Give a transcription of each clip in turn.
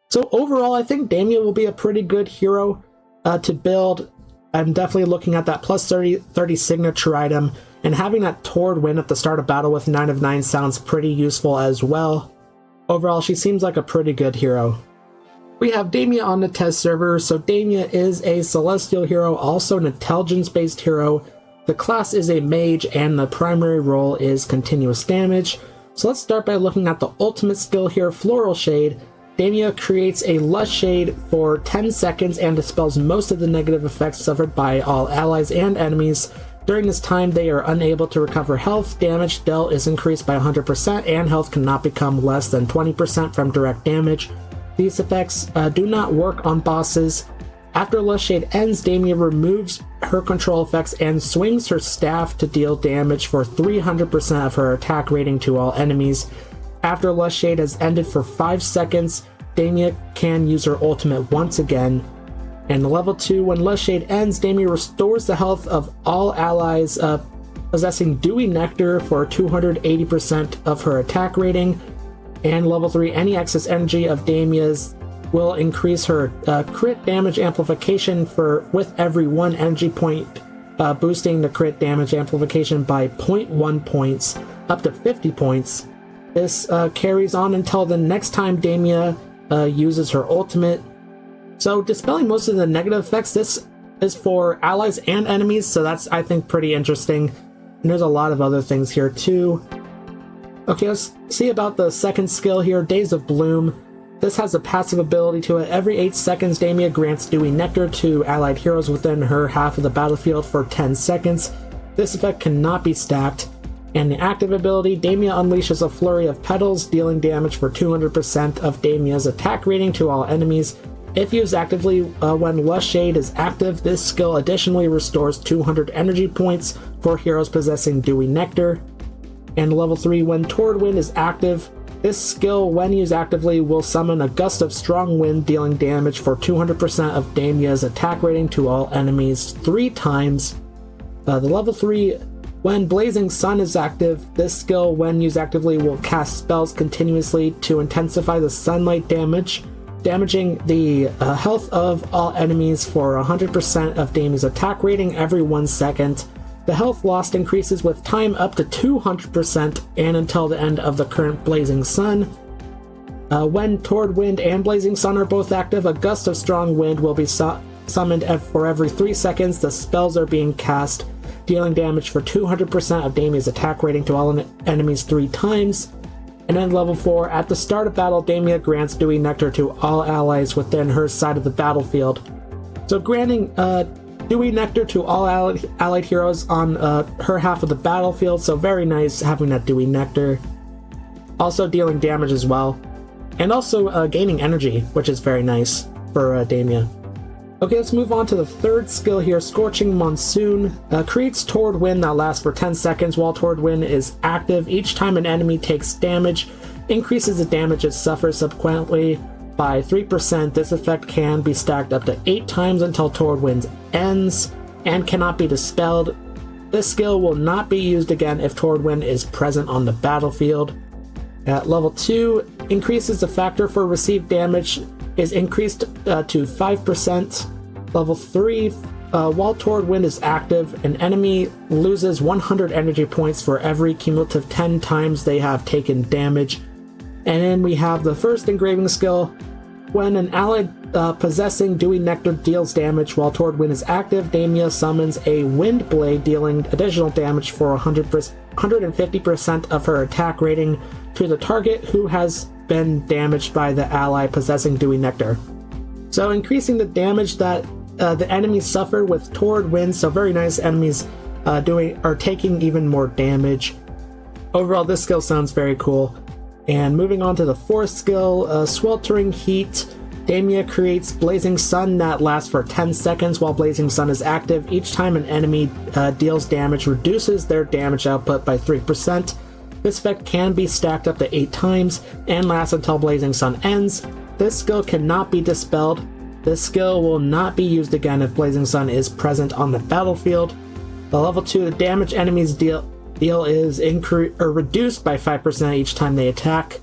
So overall, I think Daemia will be a pretty good hero to build. I'm definitely looking at that plus 30 signature item, and having that Toward Wind at the start of battle with 9 of 9 sounds pretty useful as well. Overall, she seems like a pretty good hero. We have Daemia on the test server. So Daemia is a celestial hero, also an intelligence-based hero. The class is a mage, and the primary role is continuous damage. So let's start by looking at the ultimate skill here, Floral Shade. Daemia creates a lush shade for 10 seconds and dispels most of the negative effects suffered by all allies and enemies. During this time, they are unable to recover health. Damage dealt is increased by 100%, and health cannot become less than 20% from direct damage. These effects do not work on bosses. After Lush Shade ends, Daemia removes her control effects and swings her staff to deal damage for 300% of her attack rating to all enemies. After Lush Shade has ended for 5 seconds, Daemia can use her ultimate once again. And level 2, when Lush Shade ends, Daemia restores the health of all allies possessing Dewy Nectar for 280% of her attack rating. And level 3, any excess energy of Daemia's will increase her crit damage amplification with every 1 energy point, boosting the crit damage amplification by 0.1 points up to 50 points. This carries on until the next time Daemia uses her ultimate. So dispelling most of the negative effects, this is for allies and enemies, so that's, I think, pretty interesting. And there's a lot of other things here too. Okay, let's see about the second skill here, Days of Bloom. This has a passive ability to it. Every 8 seconds, Daemia grants Dewy Nectar to allied heroes within her half of the battlefield for 10 seconds. This effect cannot be stacked. And the active ability, Daemia unleashes a flurry of petals, dealing damage for 200% of Daemia's attack rating to all enemies. If used actively when Lush Shade is active, this skill additionally restores 200 energy points for heroes possessing Dewy Nectar. And level 3, when Toward Wind is active, this skill, when used actively, will summon a gust of strong wind, dealing damage for 200% of Daemia's attack rating to all enemies 3 times. The level 3, when Blazing Sun is active, this skill, when used actively, will cast spells continuously to intensify the sunlight damage, damaging the health of all enemies for 100% of Daemia's attack rating every 1 second. The health lost increases with time up to 200% and until the end of the current Blazing Sun. When Toward Wind and Blazing Sun are both active, a gust of strong wind will be summoned for every 3 seconds the spells are being cast, dealing damage for 200% of Daemia's attack rating to all enemies 3 times. And then level 4, at the start of battle, Daemia grants Dewy Nectar to all allies within her side of the battlefield. So granting Dewy Nectar to all allied heroes on her half of the battlefield, so very nice having that Dewy Nectar. Also dealing damage as well. And also gaining energy, which is very nice for Daemia. Okay, let's move on to the third skill here, Scorching Monsoon. Creates Toward Wind that lasts for 10 seconds while Toward Wind is active. Each time an enemy takes damage, increases the damage it suffers subsequently by 3%. This effect can be stacked up to 8 times until Toward Wind ends and cannot be dispelled. This skill will not be used again if Toward Wind is present on the battlefield. At level 2, increases the factor for received damage is increased to 5%. Level 3, while Toward Wind is active, an enemy loses 100 energy points for every cumulative 10 times they have taken damage. And then we have the first engraving skill. When an ally possessing Dewy Nectar deals damage while Toward Wind is active, Daemia summons a Wind Blade, dealing additional damage for 150% of her attack rating to the target who has been damaged by the ally possessing Dewy Nectar. So increasing the damage that the enemies suffer with Toward Wind, so very nice. Enemies are taking even more damage. Overall, this skill sounds very cool. And moving on to the fourth skill, Sweltering Heat. Daemia creates Blazing Sun that lasts for 10 seconds while Blazing Sun is active. Each time an enemy deals damage, reduces their damage output by 3%. This effect can be stacked up to 8 times and lasts until Blazing Sun ends. This skill cannot be dispelled. This skill will not be used again if Blazing Sun is present on the battlefield. The level 2, the damage enemies deal is reduced by 5% each time they attack.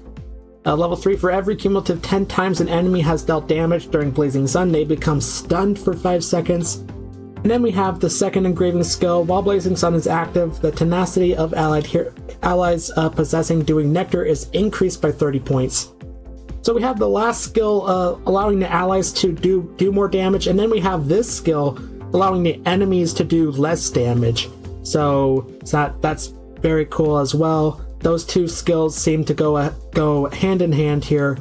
Level 3, for every cumulative 10 times an enemy has dealt damage during Blazing Sun, they become stunned for 5 seconds. And then we have the second engraving skill. While Blazing Sun is active, the tenacity of allies possessing Dewing Nectar is increased by 30 points. So we have the last skill allowing the allies to do more damage, and then we have this skill allowing the enemies to do less damage. So that's very cool as well. Those two skills seem to go hand in hand here.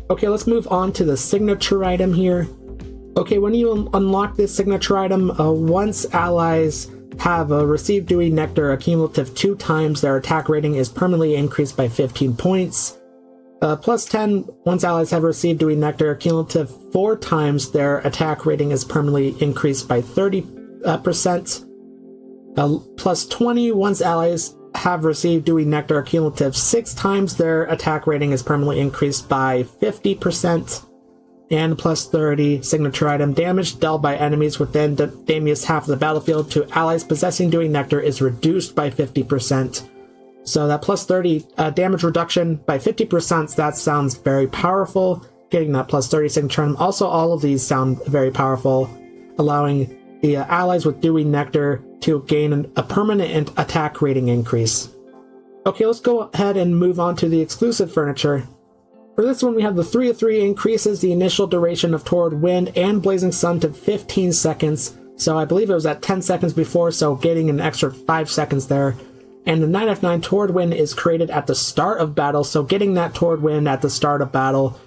Okay, let's move on to the signature item here. Okay, when you unlock this signature item, once allies have received Dewing Nectar a cumulative 2 times, their attack rating is permanently increased by 15 points. Plus 10, once allies have received Dewing Nectar a cumulative 4 times, their attack rating is permanently increased by 30%. Plus 20, once allies have received Dewing Nectar a cumulative 6 times, their attack rating is permanently increased by 50%. And plus 30, signature item, damage dealt by enemies within Daemia's half of the battlefield to allies possessing Dewing Nectar is reduced by 50%. So that plus 30 damage reduction by 50%, that sounds very powerful. Getting that plus 30 signature item. Also, all of these sound very powerful, allowing the allies with Dewing Nectar to gain a permanent attack rating increase. Okay, let's go ahead and move on to the exclusive furniture. For this one, we have the 3 of 3 increases the initial duration of Torrid Wind and Blazing Sun to 15 seconds. So I believe it was at 10 seconds before, so getting an extra 5 seconds there. And the 9 of 9 Torrid Wind is created at the start of battle, so getting that Torrid Wind at the start of battle.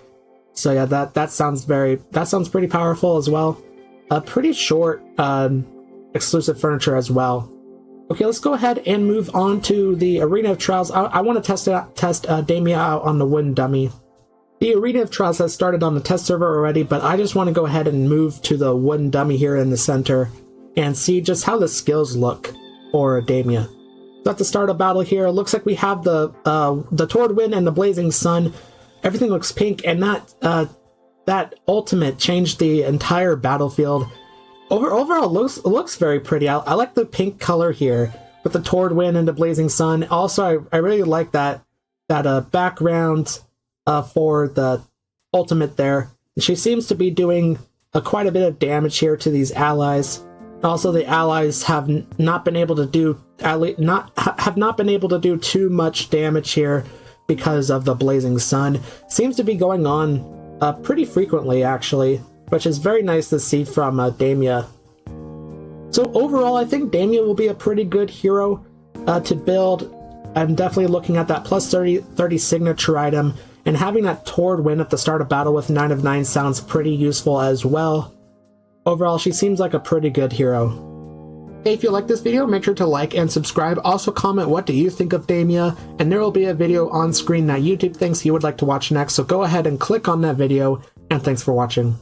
So yeah, that sounds pretty powerful as well. A pretty short exclusive furniture as well. Okay, let's go ahead and move on to the Arena of Trials. I want to test Daemia out on the wooden dummy. The Arena of Trials has started on the test server already, but I just want to go ahead and move to the wooden dummy here in the center and see just how the skills look for Daemia. So at the start of battle here, it looks like we have the Torrid Wind and the Blazing Sun. Everything looks pink, and that ultimate changed the entire battlefield. Overall, it looks very pretty. I like the pink color here with the Torrid Wind and the Blazing Sun. Also, I really like that background for the ultimate there. She seems to be doing quite a bit of damage here to these allies. Also, the allies have not been able to do too much damage here because of the Blazing Sun. Seems to be going on pretty frequently, actually, which is very nice to see from Daemia. So overall, I think Daemia will be a pretty good hero to build. I'm definitely looking at that plus 30 signature item, and having that Torrid Wind at the start of battle with 9 of 9 sounds pretty useful as well. Overall, she seems like a pretty good hero. Hey, if you like this video, make sure to like and subscribe. Also comment, what do you think of Daemia? And there will be a video on screen that YouTube thinks you would like to watch next, so go ahead and click on that video, and thanks for watching.